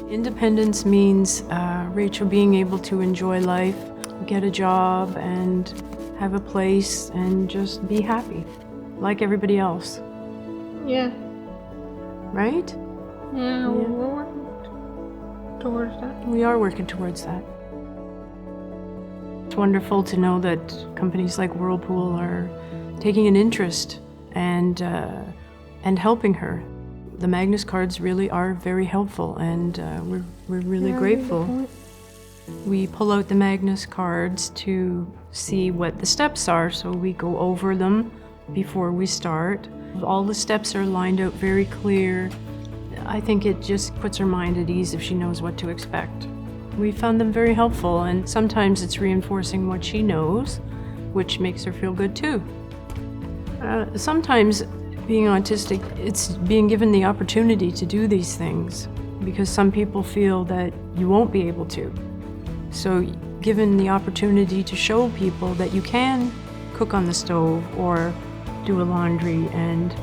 Independence means Rachel being able to enjoy life, get a job, and have a place, and just be happy, like everybody else. Yeah. Right? Yeah, we're working towards that. We are working towards that. It's wonderful to know that companies like Whirlpool are taking an interest and helping her. The MagnusCards really are very helpful, and we're really grateful. We pull out the MagnusCards to see what the steps are, so we go over them before we start. All the steps are lined out very clear. I think it just puts her mind at ease if she knows what to expect. We found them very helpful, and sometimes it's reinforcing what she knows, which makes her feel good too. Sometimes being autistic, it's being given the opportunity to do these things, because some people feel that you won't be able to. So given the opportunity to show people that you can cook on the stove or do a laundry and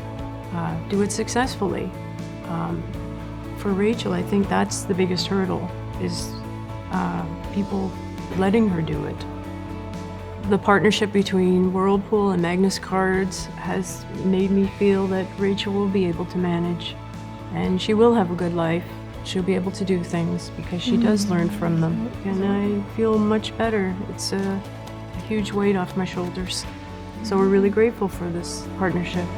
do it successfully. For Rachel, I think that's the biggest hurdle, is people letting her do it. The partnership between Whirlpool and MagnusCards has made me feel that Rachel will be able to manage, and she will have a good life. She'll be able to do things because she does learn from them, and I feel much better. It's a huge weight off my shoulders. So we're really grateful for this partnership.